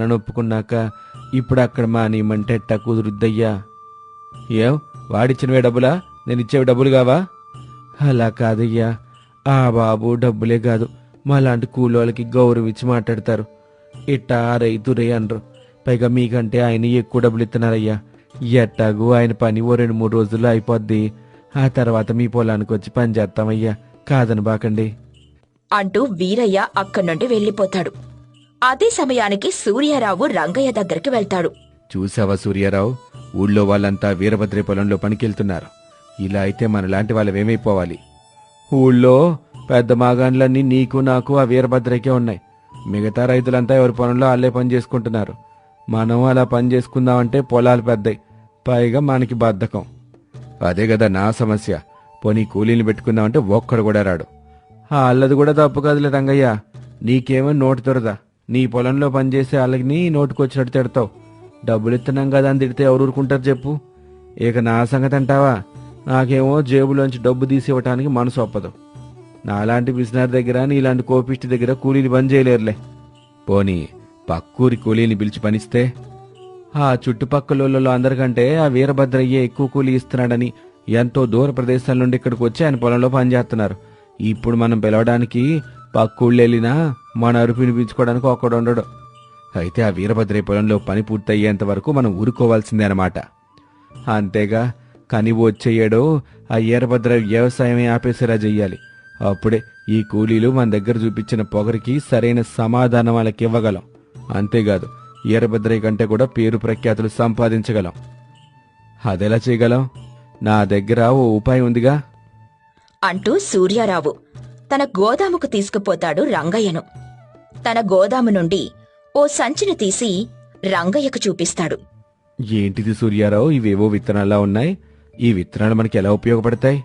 నన్ను ఒప్పుకున్నాక ఇప్పుడు అక్కడ మానేయమంటే ఎట్టా కుదురుద్దయ్యా? ఏం వాడిచ్చినవే డబ్బులా? నేను ఇచ్చేవి డబ్బులు కావా? అలా కాదయ్యా, ఆ బాబు డబ్బులే కాదు మాలాంటి కూలోళ్ళకి గౌరవించి మాట్లాడతారు. ఇట్టా రైతురే అనరు. పైగా మీకంటే ఆయన ఎక్కువ డబ్బులు ఇస్తున్నారయ్యా. ఎట్టాగు ఆయన పని ఓ 2-3 రోజుల్లో అయిపోద్ది. ఆ తర్వాత మీ పొలానికి వచ్చి పని చేస్తామయ్యా, కాదని బాకండి అంటూ వీరయ్య అక్కడి నుండి వెళ్ళిపోతాడు. అదే సమయానికి సూర్యారావు రంగయ్య దగ్గరికి వెళ్తాడు. చూసావా సూర్యారావు, ఊళ్ళో వాళ్ళంతా వీరభద్ర పొలంలో పనికెళ్తున్నారు. ఇలా అయితే మనలాంటి వాళ్ళమేమైపోవాలి? ఊళ్ళో పెద్ద మాగాన్లన్నీ నీకు నాకు ఆ వీరభద్రకే ఉన్నాయి. మిగతా రైతులంతా ఎవరి పొలంలో వాళ్ళే పని చేసుకుంటున్నారు. మనం అలా పని చేసుకుందామంటే పొలాలు పెద్దయి, పైగా మనకి బద్ధకం. అదే కదా నా సమస్య. పోనీ కూలీని పెట్టుకుందామంటే ఒక్కడు కూడా రాడు. వాళ్ళది కూడా తప్పు కదలే రంగయ్య. నీకేమో నోటి దొరదా? నీ పొలంలో పనిచేసే వాళ్ళకి నోటుకొచ్చినట్టు తిడతావు. డబ్బులు ఇస్తున్నాం కదా అని తిడితే ఎవరు ఊరుకుంటారు చెప్పు? ఇక నా సంగతి అంటావా? నాకేమో జేబులోంచి డబ్బు తీసి ఇవ్వటానికి మనసు ఒప్పదు. నాలాంటి బిజినెస్ దగ్గర నీలాంటి కోపిష్టి దగ్గర కూలీని పని చేయలేరులే. పోనీ పక్కూరి కూలీని పిలిచి పనిస్తే? ఆ చుట్టుపక్కల అందరికంటే ఆ వీరభద్రయ్య ఎక్కువ కూలీ ఇస్తున్నాడని ఎంతో దూర ప్రదేశాల నుండి ఇక్కడికి వచ్చి ఆయన పొలంలో పనిచేస్తున్నారు. ఇప్పుడు మనం పిలవడానికి పక్కూళ్ళు వెళ్ళినా మన అరుపు వినిపించుకోవడానికి ఒక్కడు ఉండడు. అయితే ఆ వీరభద్రయ్య పొలంలో పని పూర్తయ్యేంత వరకు మనం ఊరుకోవాల్సిందే అన్నమాట. అంతేగా, కని వచ్చేయడో ఆ వీరభద్ర వ్యవసాయమే ఆపేసేలా చెయ్యాలి. అప్పుడే ఈ కూలీలు మన దగ్గర చూపించిన పొగరికి సరైన సమాధానం వాళ్ళకి ఇవ్వగలం. అంతేకాదు, వీరభద్రయ్య కంటే కూడా పేరు ప్రఖ్యాతులు సంపాదించగలం. అదెలా చేయగలం? నా దగ్గర ఓ ఉపాయం ఉందిగా అంటూ సూర్యారావు తన గోదాముకు తీసుకుపోతాడు రంగయ్యను. తన గోదాము నుండి ఓ సంచిని తీసి రంగయ్యకు చూపిస్తాడు. ఏంటిది సూర్యారావు, ఇవేవో విత్తనాల్లా ఉన్నాయి. ఈ విత్తనాలు మనకి ఎలా ఉపయోగపడతాయి?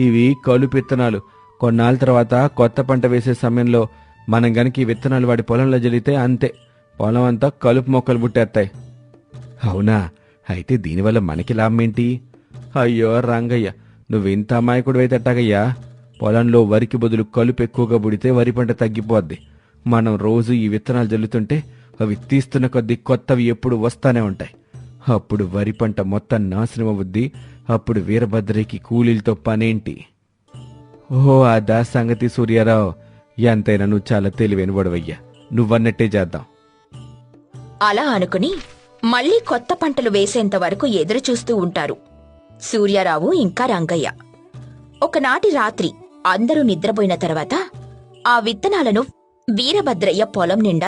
ఇవి కలుపు విత్తనాలు. కొన్నాళ్ళ తర్వాత కొత్త పంట వేసే సమయంలో మనం గనక ఈ విత్తనాలు వాడి పొలంలో జల్లితే అంతే, పొలం అంతా కలుపు మొక్కలు పుట్టేస్తాయి. అవునా? అయితే దీనివల్ల మనకి లాభం ఏంటి? అయ్యో రంగయ్య, నువ్వింత అమాయకుడు అయితే ఎట్టాగయ్యా? పొలంలో వరికి బదులు కలుపు ఎక్కువగా పుడితే వరి పంట తగ్గిపోద్ది. మనం రోజు ఈ విత్తనాలు జల్లుతుంటే అవి తీస్తున్న కొద్దీ కొత్తవి ఎప్పుడు వస్తానే ఉంటాయి. అప్పుడు వరి పంట మొత్తం నాశనం అవుద్ది. అప్పుడు వీరభద్రకి కూలీలతో పనేంటి? ఓహో, అదా సంగతి సూర్యారావు. ఎంతైనా నువ్వు చాలా తెలివైన వాడవయ్యా. నువ్వన్నట్టే చేద్దాం. అలా అనుకుని మళ్లీ కొత్త పంటలు వేసేంత వరకు ఎదురుచూస్తూ ఉంటారు సూర్యారావు ఇంకా రంగయ్య. ఒకనాటి రాత్రి అందరూ నిద్రపోయిన తర్వాత ఆ విత్తనాలను వీరభద్రయ్య పొలం నిండా